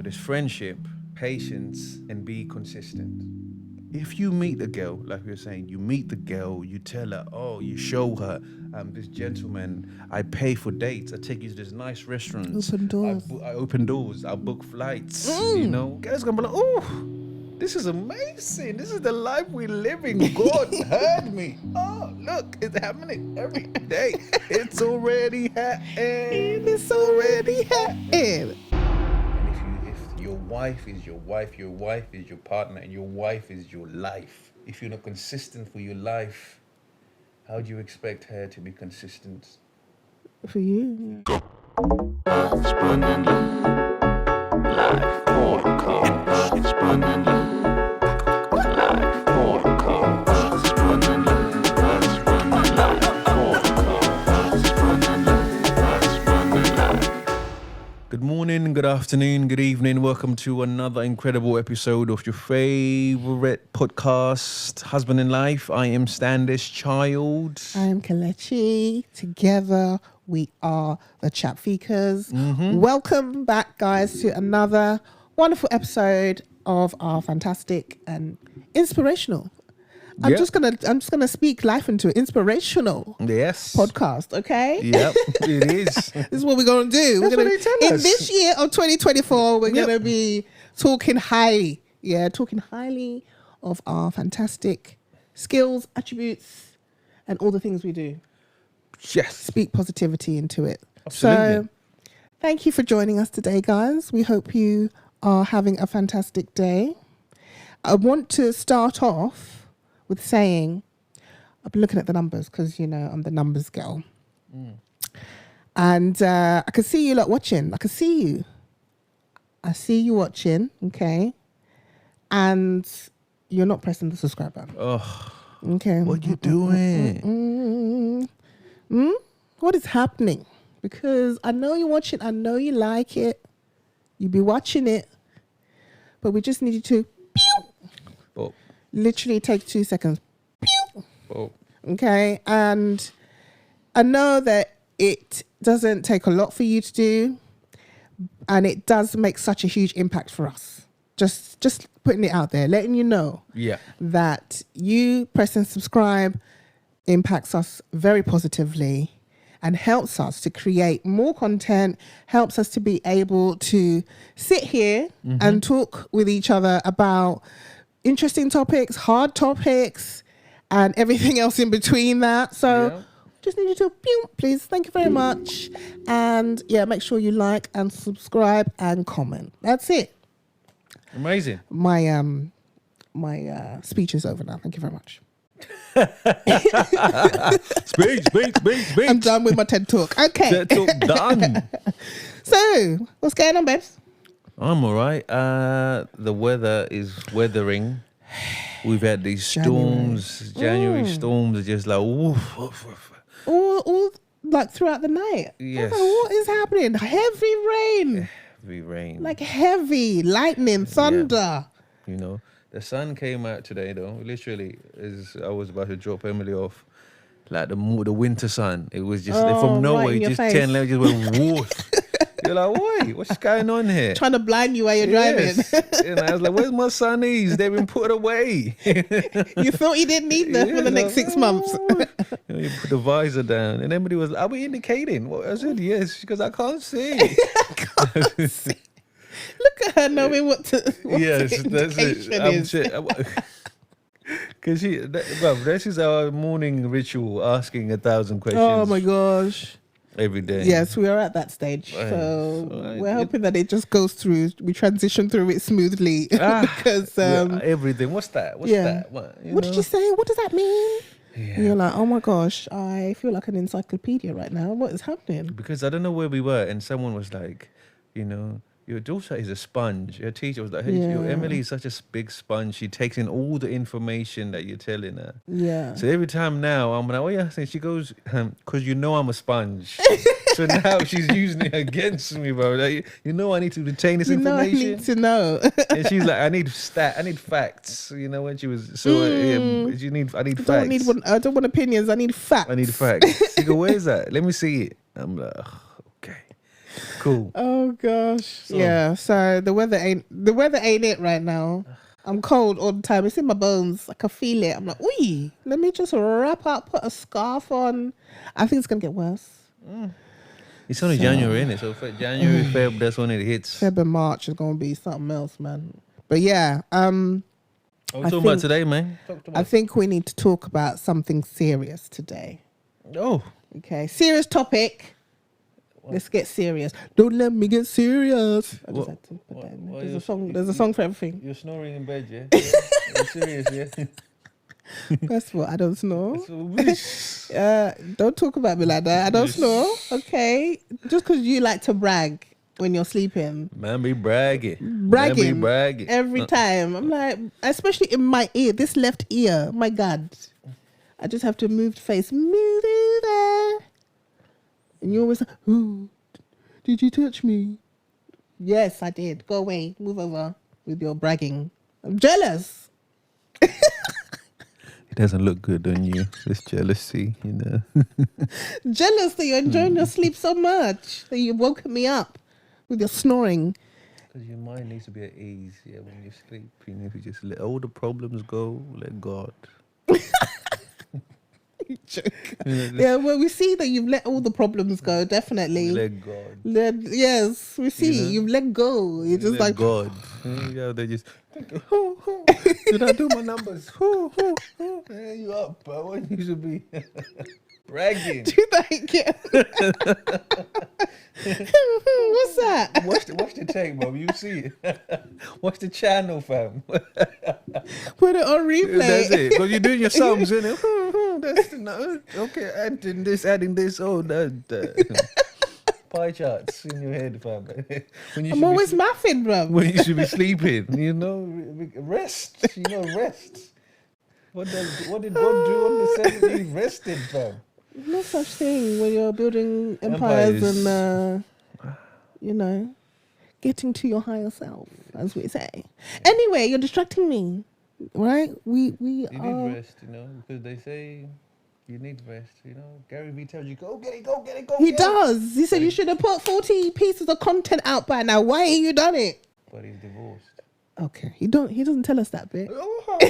there's friendship, patience, and be consistent. If you meet the girl, like we were saying, you meet the girl, you tell her, you show her, this gentleman, I pay for dates, I take you to this nice restaurants. Open doors. I open doors, I book flights, you know. Girls gonna be like, oh, this is amazing. This is the life we're living. God heard me. Oh, look, it's happening every day. It's already happening. It's already happening. And if your wife is your wife, your wife is your partner, and your wife is your life. If you're not consistent for your life, how do you expect her to be consistent? For you. Husband and life podcast. Husband and life podcast. Husband and life podcast. Husband and life. Good morning, good afternoon, good evening. Welcome to another incredible episode of your favorite podcast, Husband and Life. I am Standishchild. I am Kelechi. Together we are the Chapfikers. Welcome back, guys, to another wonderful episode of our fantastic and inspirational. I'm Yep. just gonna speak life into it. Inspirational Yes. podcast, okay? Yep, it is. This is what we're gonna do. That's We're gonna what they tell in us. this year of 2024, we're Yep. gonna be talking highly. Yeah, talking highly of our fantastic skills, attributes, and all the things we do. Yes. Speak positivity into it. Absolutely. So thank you for joining us today, guys. We hope you are having a fantastic day. I want to start off with saying, I've been looking at the numbers because, you know, I'm the numbers girl. And I can see you lot watching. I can see you. I see you watching, okay? And you're not pressing the subscribe button. Oh, Okay. what you doing? What is happening? Because I know you're watching. I know you like it. You be watching it. But we just need you to Oh, literally take 2 seconds. oh. Okay. And I know that it doesn't take a lot for you to do. And it does make such a huge impact for us. Just putting it out there, letting you know Yeah. that you pressing subscribe impacts us very positively and helps us to create more content, helps us to be able to sit here and talk with each other about interesting topics, hard topics, and everything else in between that. So Yeah. just need you to, please. Thank you very much. And yeah, make sure you like and subscribe and comment. That's it. Amazing. My speech is over now. Thank you very much. Speech. I'm done with my TED talk. Okay. That's all done. So, what's going on, babes? I'm all right. The weather is weathering. We've had these storms. January storms are just like, woof, woof, woof. All like throughout the night. Yes. I was like, what is happening? Heavy rain. Heavy rain. Like heavy lightning, thunder. You know, the sun came out today though. Literally, as I was about to drop Emily off, like the winter sun. It was just Oh, from nowhere, right in your just face. 10 levels just went woof. You're like, wait, what's going on here? Trying to blind you while you're driving. Yes. And I was like, where's my sunnies? They've been put away. You thought you didn't need them for the next 6 months. You know, you put the visor down, and everybody was like, are we indicating? Well, I said, yes, because I can't see. Look at her knowing what Yes, the that's indication it. is. Because this is our morning ritual, asking 1,000 questions. Oh my gosh. Every day. Yes, we are at that stage. Right. So So, we're hoping that it just goes through. We transition through it smoothly. Because everything. What's that? What's yeah. that? What did you say? What does that mean? Yeah. And you're like, oh my gosh, I feel like an encyclopedia right now. What is happening? Because I don't know where we were, and someone was like, you know, your daughter is a sponge. Your teacher was like, hey, Yeah. Emily is such a big sponge. She takes in all the information that you're telling her. Yeah. So every time now, I'm like, oh yeah, and she goes, because you know I'm a sponge. So now she's using it against me, bro. Like, you know I need to retain this you know I information. need to know. And she's like, I need facts. You know, when she was I need facts. I don't want opinions. I need facts. I need facts. She go, where's that? Let me see it. I'm like, okay. Cool. Oh gosh. Yeah. So the weather ain't it right now. I'm cold all the time. It's in my bones. I can feel it. I'm like, ooh, let me just wrap up, put a scarf on. I think it's gonna get worse. It's only January, isn't it? So for January, Feb, that's when it hits. Feb and March is gonna be something else, man. But yeah, What are we talking about today, man? I think we need to talk about something serious today. Oh. Okay, serious topic. Let's get serious. Don't let me get serious. I just had to put that in there. There's a song. There's a song for everything. You're snoring in bed, yeah? You're serious, yeah? First of all, I don't snore. So, Don't talk about me like that. I don't snore. Okay, just because you like to brag when you're sleeping. man be bragging. Bragging, Man be bragging. every time. I'm like, especially in my ear, this left ear. My God, I just have to move the face, move over, and you always, "Ooh, did you touch me?" Yes, I did. Go away, move over with your bragging. I'm jealous. It doesn't look good on you. This jealousy, you know. Jealous that you're enjoying your sleep so much that you've woken me up with your snoring. Because your mind needs to be at ease, yeah, when you sleep. You know, if you just let all the problems go, let God. Yeah, well, we see that you've let all the problems go, definitely. Let God. Yes, we see. You know? You've let go. You're just Let like, God. Yeah, they just. Did I do my numbers? There you up, bro. When you should be bragging. do that again. What's that? Watch the tape, bro. You see it. Watch the channel, fam. Put it on replay. That's it. Because you're doing your sums, innit? That's no. Okay, adding this. Oh, that. Pie charts in your head, fam. When you I'm should always be, laughing, bro. when you should be sleeping, you know, rest. You know, rest. What did God do on the seventh? He rested, fam. No such thing when you're building empires and, you know, getting to your higher self, as we say. Anyway, you're distracting me, right? We You are... need rest, you know, because they say you need rest, you know. Gary Vee tells you, go get it, go get it, go He get it. does. He said you should have put 40 pieces of content out by now. Why ain't you done it? But he's divorced. Okay. He doesn't tell us that bit. Oh, He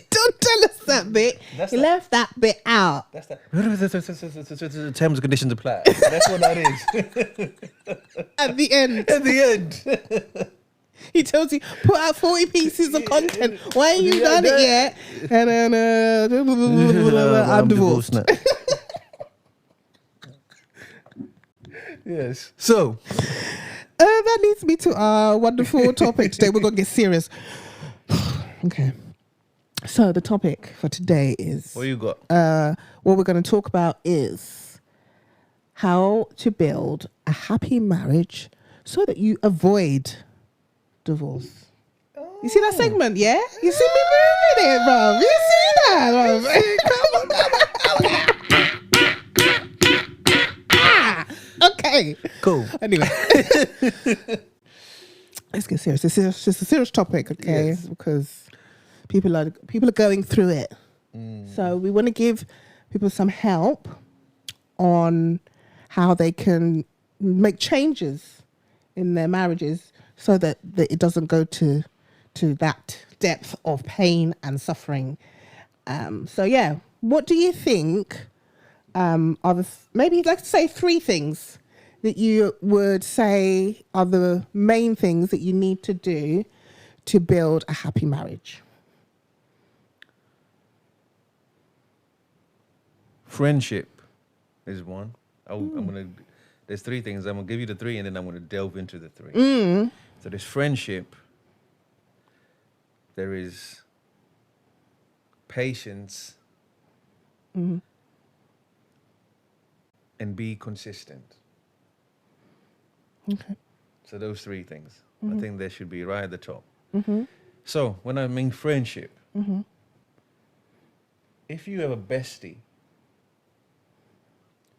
don't tell us that bit. That's He that- left that bit out. that's that. Terms and conditions apply. That's what that is. At the end, At the end. he tells you, put out 40 pieces of content. Why ain't you Yeah, done it that- yet? And then, I'm divorced. now. Yes. So, That leads me to our wonderful topic today. We're going to get serious. Okay. So the topic for today is... what you got? what we're going to talk about is how to build a happy marriage so that you avoid divorce. You see that segment, yeah? You see me moving it, bro. You see that, bro. Ah, okay. Cool. Anyway. Let's get serious. This is just a serious topic, okay? Yes. Because people are going through it. So we want to give people some help on how they can make changes in their marriages so that it doesn't go to that depth of pain and suffering. So yeah, what do you think are maybe let's say 3 things that you would say are the main things that you need to do to build a happy marriage? Friendship is one. I'm gonna. There's 3 things. I'm gonna give you the 3, and then I'm gonna delve into the 3. So there's friendship. There is patience, and be consistent. Okay. So those 3 things. I think they should be right at the top. So when I mean friendship, if you have a bestie,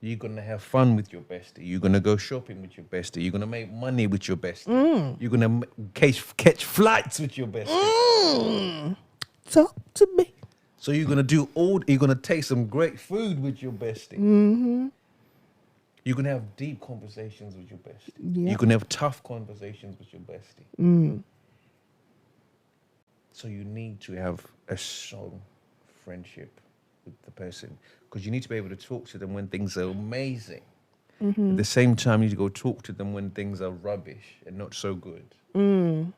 you're going to have fun with your bestie. You're going to go shopping with your bestie. You're going to make money with your bestie. You're going to catch flights with your bestie. Talk to me. So you're going to taste some great food with your bestie. You're You can have deep conversations with your bestie. Yeah. You can have tough conversations with your bestie. Mm. So you need to have a strong friendship with the person, because you need to be able to talk to them when things are amazing. Mm-hmm. At the same time, you need to go talk to them when things are rubbish and not so good. Mm.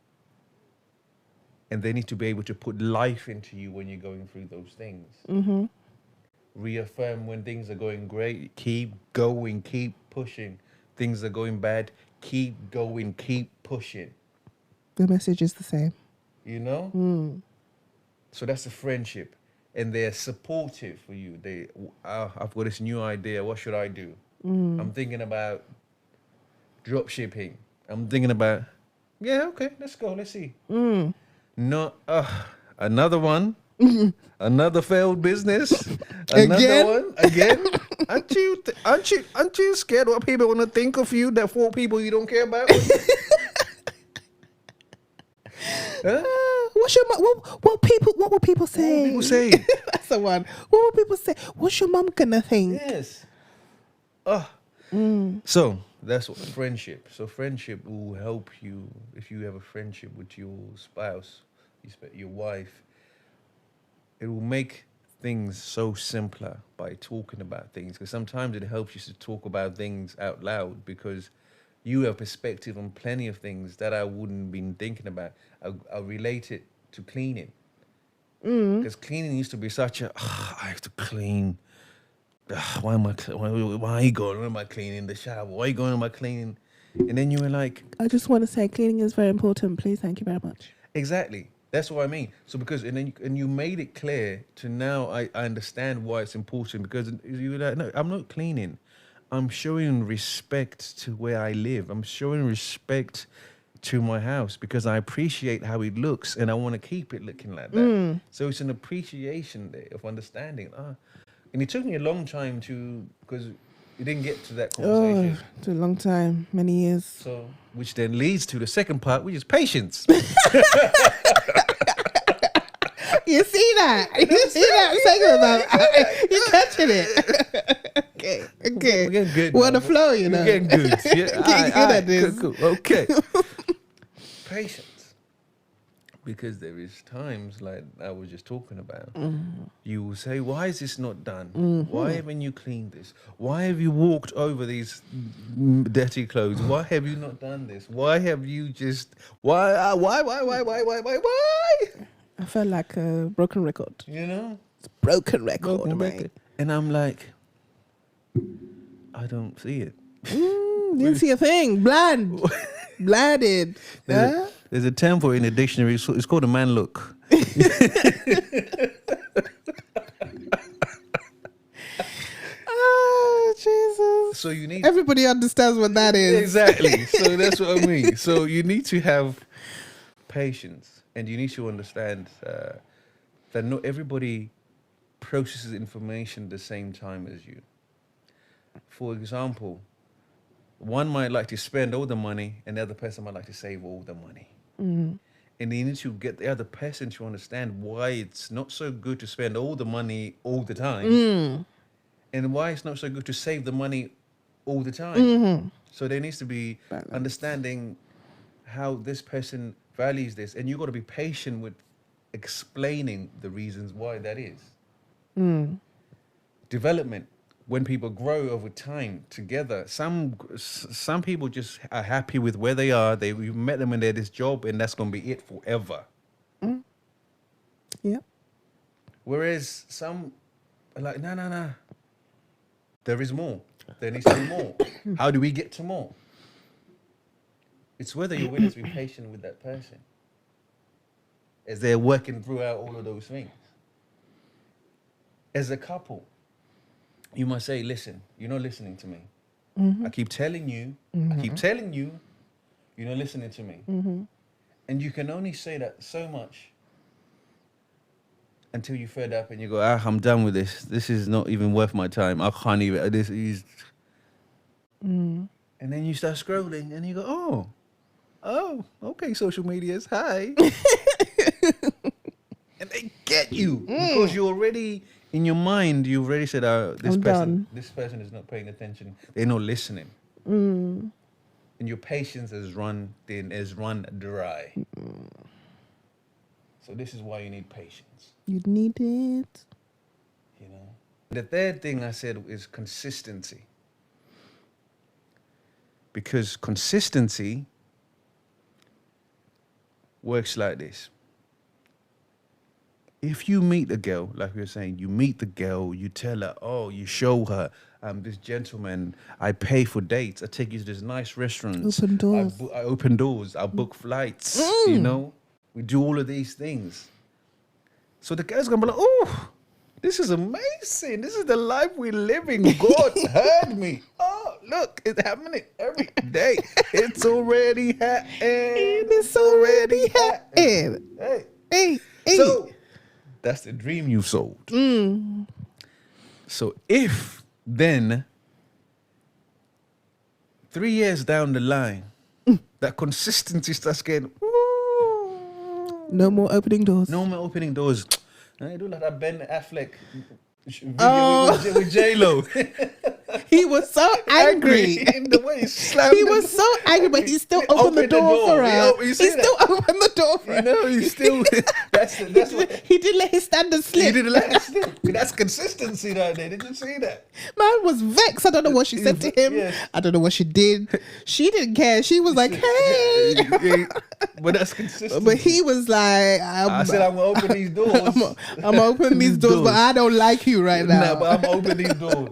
And they need to be able to put life into you when you're going through those things. Mm-hmm. Reaffirm when things are going great. Keep going, keep pushing. Things are going bad. Keep going, keep pushing. The message is the same. You know? Mm. So that's a friendship. And they're supportive for you. I've got this new idea. What should I do? I'm thinking about drop shipping. I'm thinking about, yeah, okay, let's go. Let's see. Mm. No, another one. Another failed business. Again? Another one. Again. Aren't you scared what people want to think of you? That 4 people you don't care about? Huh? What's your what will people say? People say. That's the one. What will people say? What's your mum gonna think? Yes. So that's what friendship. So friendship will help you if you have a friendship with your spouse, your wife. It will make things so simpler by talking about things, because sometimes it helps you to talk about things out loud, because you have perspective on plenty of things that I wouldn't been thinking about. I'll relate it to cleaning, because cleaning used to be such a I have to clean. Why am I going? Why am I cleaning the shower? Why are you going? Am I cleaning? And then you were like, I just want to say cleaning is very important. Please, thank you very much. exactly. That's what I mean. So because and you made it clear to now I understand why it's important, because you were like, no, I'm not cleaning. I'm showing respect to where I live. I'm showing respect to my house because I appreciate how it looks and I want to keep it looking like that. So it's an appreciation there of understanding. And it took me a long time because you didn't get to that conversation. Oh, it's a long time, many years. So, which then leads to the second part, which is patience. You see that? You see that? I'm talking about. You're catching it. Okay. We're getting good. We're on now. the flow, you know. We're getting good. Yeah, Getting good at this. Cool. Okay. Patience. Because there is times like I was just talking about. You will say, why is this not done? Why haven't you cleaned this? Why have you walked over these dirty clothes? Why have you not done this? Why have you just... Why? I felt like a broken record. You know? It's a broken record, mate. And I'm like, I don't see it. Didn't see a thing. Bland. Bladed. Huh? There's a term for it in the dictionary. It's called a man look. Oh, Jesus. So you need... Everybody understands what that is. Exactly. So that's what I mean. So you need to have patience, and you need to understand that not everybody processes information the same time as you. For example, one might like to spend all the money, and the other person might like to save all the money. And you need to get the other person to understand why it's not so good to spend all the money all the time, and why it's not so good to save the money all the time. So there needs to be understanding how this person values this, and you've got to be patient with explaining the reasons why that is. Development. When people grow over time together, some people just are happy with where they are. You met them and they're this job, and that's going to be it forever. Yeah. Whereas some are like, no. There is more. There needs to be more. How do we get to more? It's whether you're willing to be patient with that person as they're working throughout all of those things. As a couple, you must say, listen, you're not listening to me. I keep telling you, you're not listening to me. And you can only say that so much until you're fed up and you go, I'm done with this. This is not even worth my time. I can't even, this is... And then you start scrolling and you go, oh, okay, social medias, hi. And they get you because you're already in your mind, you've already said, this I'm done. this person is not paying attention. They're not listening. Mm. And your patience has run dry. So this is why you need patience. You need it. You know. The third thing I said is consistency. Because consistency works like this. If you meet a girl, like we were saying, you meet the girl, you tell her, you show her, I'm this gentleman, I pay for dates, I take you to this nice restaurants. Open doors. I open doors, I book flights, you know? We do all of these things. So the guy's gonna be like, oh, this is amazing. This is the life we're living. God heard me. Oh, look, it's happening every day. It's already happening. It's already happening. Hey. Hey, hey. So that's the dream you've sold. So if then 3 years down the line, that consistency starts getting, No more opening doors. no more opening doors. I do like that Ben Affleck video with J-Lo. He was so angry. in the way he slammed He was so angry, but he still opened the door for her. You He see that? still opened the door for You her. know, he's still, that's what, He didn't let his standards he slip. did the last thing. That's consistency down there. Did you see that? Man was vexed. I don't know what she said to him. Yes. I don't know what she did. She didn't care. She was like, hey. Yeah, but that's consistency. But he was like, I said, I'm going to open these doors. I'm opening these doors, but I don't like you right now. No, but I'm opening these doors.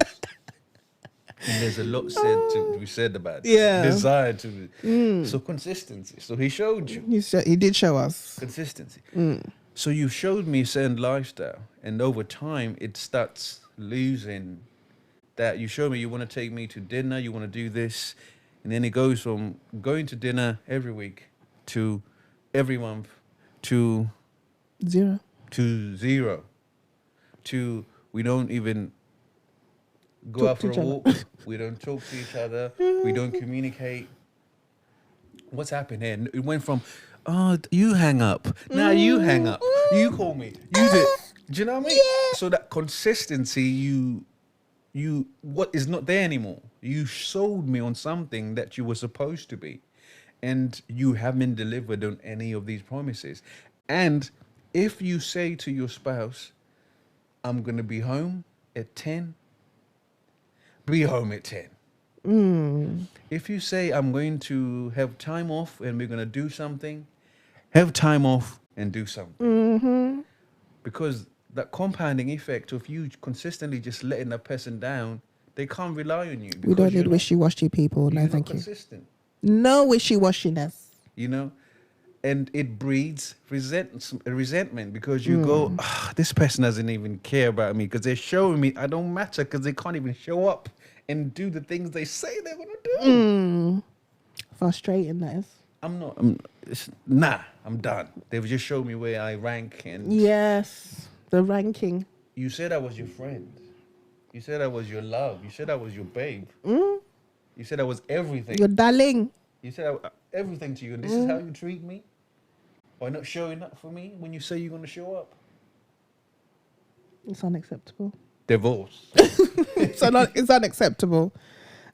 And there's a lot said to be said about it. Yeah. Desire to. So consistency. So he showed you He did show us. consistency. So you showed me a certain lifestyle, and over time it starts losing that. You show me you want to take me to dinner, you want to do this, and then it goes from going to dinner every week to every month to 0. to 0 to we don't even go Talk out to for each a other. walk. We don't talk to each other. We don't communicate. What's happened here? It went from, you hang up. Now you hang up. You call me. You do. Do you know what I mean? Yeah. So that consistency, you what is not there anymore. You sold me on something that you were supposed to be, and you haven't delivered on any of these promises. And if you say to your spouse, I'm going to be home at 10, be home at 10. If you say, I'm going to have time off and we're going to do something, have time off and do something. Because that compounding effect of you consistently just letting that person down, they can't rely on you. We don't because need wishy-washy people. No, you're not thank you. consistent, No wishy-washiness. you know? And it breeds resentment because you go, this person doesn't even care about me because they're showing me I don't matter because they can't even show up and do the things they say they're going to do. Frustrating, that is. I'm done. They've just showed me where I rank. And Yes, the ranking. you said I was your friend. You said I was your love. You said I was your babe. You said I was everything. Your darling. You said everything to you, and this is how you treat me? Or not showing up for me when you say you're going to show up? It's unacceptable. Divorce. It's unacceptable.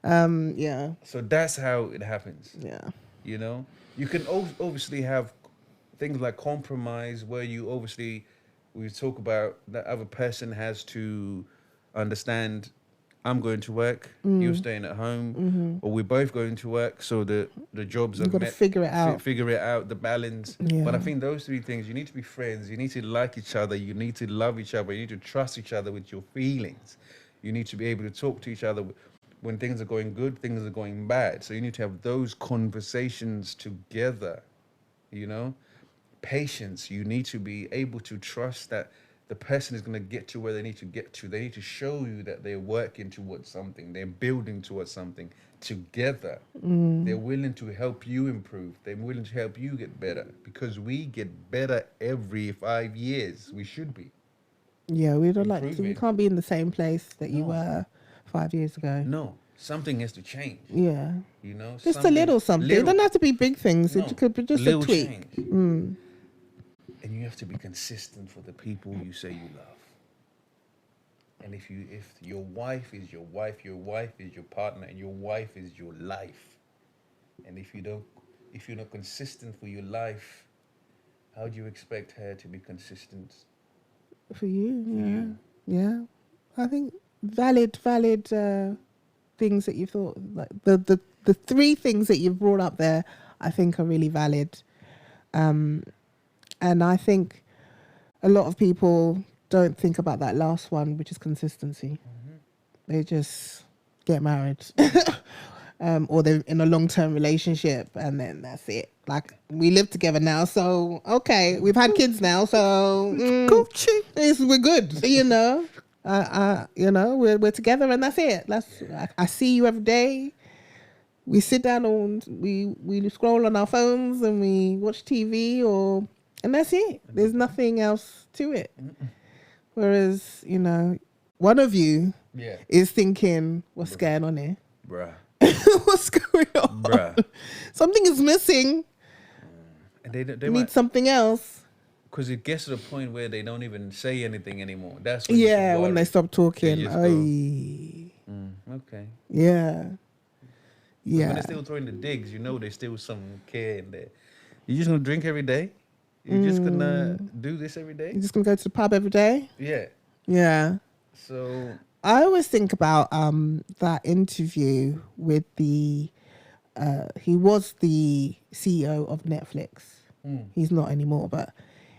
Yeah. So that's how it happens. Yeah. You know, you can obviously have things like compromise where we talk about that other person has to understand I'm going to work, you're staying at home, or we're both going to work, so the jobs are You've got to met. figure it out. Figure it out, the balance. Yeah. But I think those three things, you need to be friends, you need to like each other, you need to love each other, you need to trust each other with your feelings. You need to be able to talk to each other when things are going good, things are going bad. So you need to have those conversations together, you know? Patience, you need to be able to trust that the person is going to get to where they need to get to. They need to show you that they're working towards something. They're building towards something together. They're willing to help you improve. They're willing to help you get better because we get better every 5 years. We should be. Yeah, we don't Improving. we can't be in the same place that you were 5 years ago. No, something has to change. Yeah. You know, Just a little something. It doesn't have to be big things. No, It could be just a little tweak. change. And you have to be consistent for the people you say you love. And if your wife is your wife is your partner, and your wife is your life, and if you're not consistent for your life, how do you expect her to be consistent For you, for yeah. you? Yeah. I think valid things that you thought, like the three things that you've brought up there, I think are really valid. And I think a lot of people don't think about that last one, which is consistency. They just get married. Or they're in a long-term relationship and then that's it. Like, we live together now, so okay, we've had kids now, so we're good, you know. We're together and that's it. I see you every day. We sit down and we scroll on our phones and we watch TV, and that's it. There's nothing else to it. Whereas, one of you Yeah, is thinking, what's going on here? bruh. What's going on? Bruh. Something is missing. And they Need might, something else. because it gets to the point where they don't even say anything anymore. That's when Yeah, you when they worry. stop talking. just go, Ay. Okay. Yeah. When Yeah. they're still throwing the digs, there's still some care in there. You're just gonna drink every day? You're just gonna do this every day? You're just gonna go to the pub every day? Yeah. Yeah. So I always think about that interview with he was the CEO of Netflix. He's not anymore, but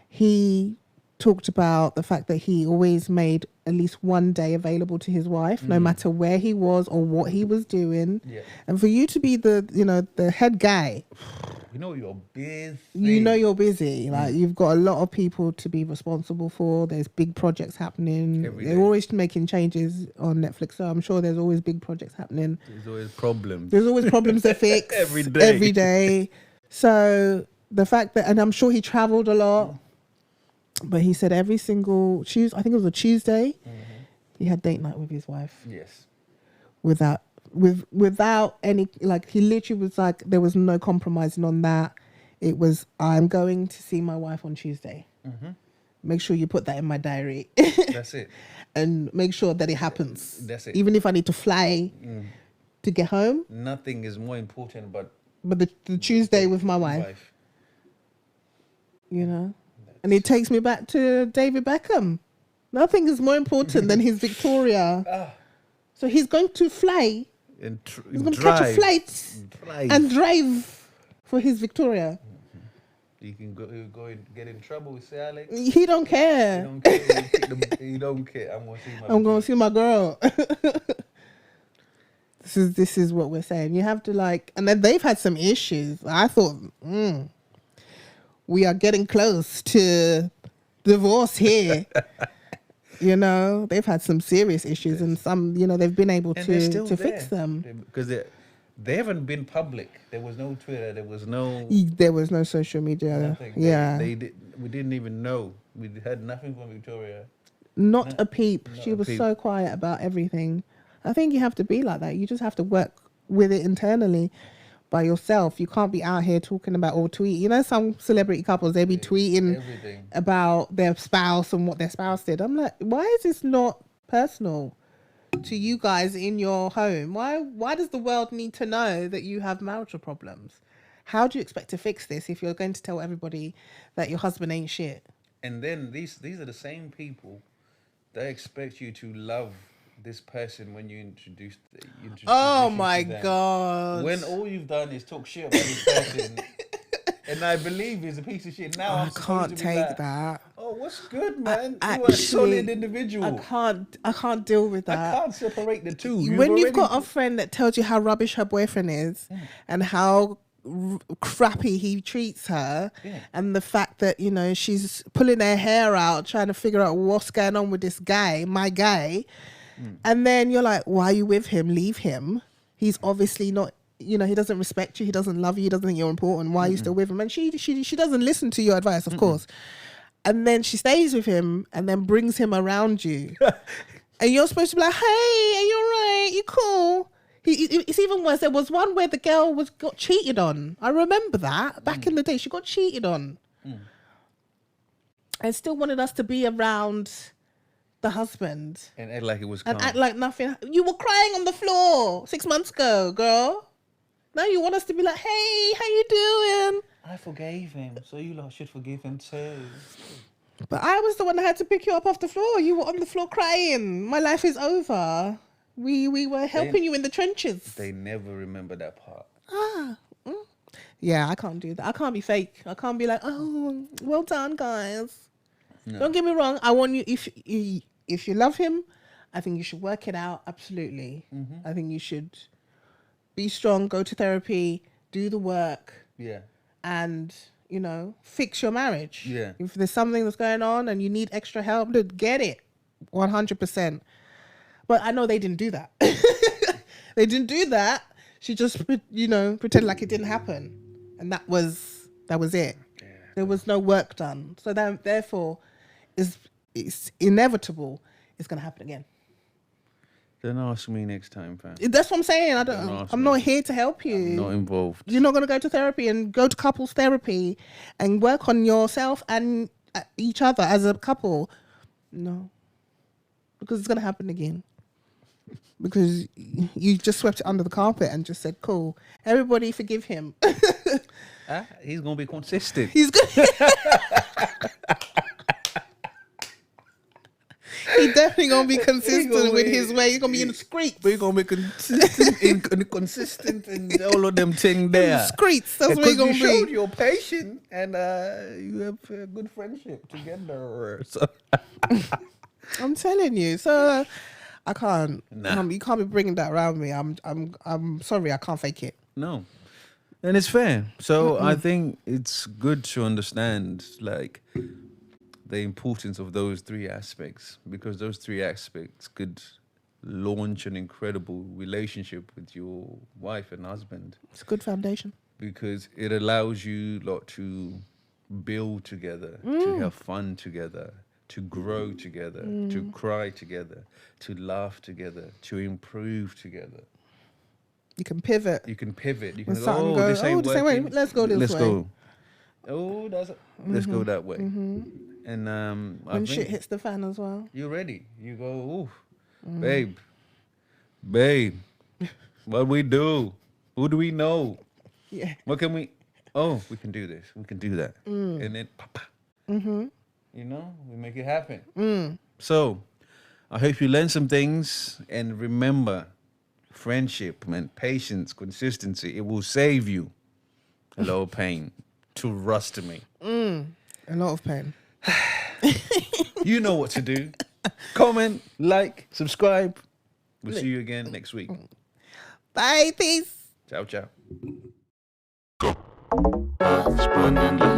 he talked about the fact that he always made at least one day available to his wife, no matter where he was or what he was doing. Yeah. And for you to be the head guy, you're busy. you're busy. Like, you've got a lot of people to be responsible for. There's big projects happening. Every They're day. always making changes on Netflix, so I'm sure there's always big projects happening. There's always problems. There's always problems to fix Every day. Every day. So the fact that, and I'm sure he traveled a lot, but he said every single Tuesday, I think it was a Tuesday, he had date night with his wife Yes. without any, like, he literally was like, there was no compromising on that. It was, I'm going to see my wife on Tuesday. Make sure you put that in my diary. That's it. And make sure that it happens. That's it. Even if I need to fly to get home, Nothing is more important but the Tuesday with my wife. And it takes me back to David Beckham. Nothing is more important than his Victoria. So he's going to fly. And He's going to catch a flight and drive for his Victoria. You can go and get in trouble with Sir Alex. He don't care. You don't care. You don't care. I'm going to see my girl. This is what we're saying. You have to, and then they've had some issues. I thought, we are getting close to divorce here. They've had some serious issues, and some, they've been able And they're still to fix them. Because they haven't been public. There was no Twitter. There was no social media. nothing. Yeah. We didn't even know. We had nothing from Victoria. Not a peep. Not She a was peep. so quiet about everything. I think you have to be like that. You just have to work with it internally by yourself. You can't be out here talking about or tweet. Some celebrity couples, they be tweeting Everything. about their spouse and what their spouse did. I'm like, why is this not personal to you guys in your home? Why does the world need to know that you have marital problems? How do you expect to fix this if you're going to tell everybody that your husband ain't shit? And then these are the same people that expect you to love this person when you introduce Oh you to my them. God. When all you've done is talk shit about this person, and I believe he's a piece of shit. Now I I'm supposed can't to be take like, that. Oh, what's good, man? You are a Actually, solid individual. I can't deal with that. I can't separate the two. When you've got a friend that tells you how rubbish her boyfriend is and how crappy he treats her, and the fact that she's pulling her hair out trying to figure out what's going on with this guy, my guy, and then you're like, why are you with him? Leave him. He's obviously not, he doesn't respect you, he doesn't love you, he doesn't think you're important. Why are you still with him? And she doesn't listen to your advice, of course. And then she stays with him and then brings him around you. And you're supposed to be like, hey, are you all right? You cool? It's even worse. There was one where the girl got cheated on. I remember that. Back in the day, she got cheated on. And still wanted us to be around the husband And act like it was calm. and act like nothing. You were crying on the floor 6 months ago, girl. Now you want us to be like, hey, how you doing? I forgave him, so you lot should forgive him too. But I was the one that had to pick you up off the floor. You were on the floor crying. My life is over. We were helping you in the trenches. They never remember that part. Yeah, I can't do that. I can't be fake. I can't be like, oh, well done, guys. No. Don't get me wrong. I want you, if you love him, I think you should work it out. Absolutely. I think you should be strong, go to therapy, do the work, Yeah. and, you know, fix your marriage. Yeah. If there's something that's going on and you need extra help, then get it. 100%. But I know they didn't do that. They didn't do that. She just, you know, pretended like it didn't happen. And that was it. Yeah. There was no work done. So that, therefore, it's inevitable it's going to happen again. Don't ask me next time, fam. That's what I'm saying. Don't ask I'm me. not here to help you. I'm not involved. You're not going to go to therapy and go to couples therapy and work on yourself and each other as a couple. No. Because it's going to happen again. Because you just swept it under the carpet and just said, cool, everybody forgive him. He's going to be consistent. He's good. He definitely going to be consistent with his way. He's going to be in the streets. We're going to be consistent and all of them things there. Streets. That's where he's going to You showed be. you're patient and you have a good friendship together. So. I'm telling you. So I can't. Nah. You can't be bringing that around me. I'm sorry. I can't fake it. No. And it's fair. So I think it's good to understand like the importance of those three aspects, because those three aspects could launch an incredible relationship with your wife and husband, It's a good foundation. because it allows you lot to build together, to have fun together, to grow together, to cry together, to laugh together, to improve together. You can pivot. You can pivot. You When can go, something oh, goes, this ain't this ain't working. working. Let's go this Let's way. go. Oh, let's go that way. And I When think shit hits the fan as well. you're ready. You go, ooh, babe, what we do? Who do we know? Yeah. What can we? Oh, we can do this. We can do that. And then, you know, we make it happen. So, I hope you learn some things, and remember, friendship, man, patience, consistency. It will save you a lot of pain. Trust me. A lot of pain. You know what to do. Comment, like, subscribe. We'll see you again next week. Bye. Peace. Ciao, ciao. Spun and loose.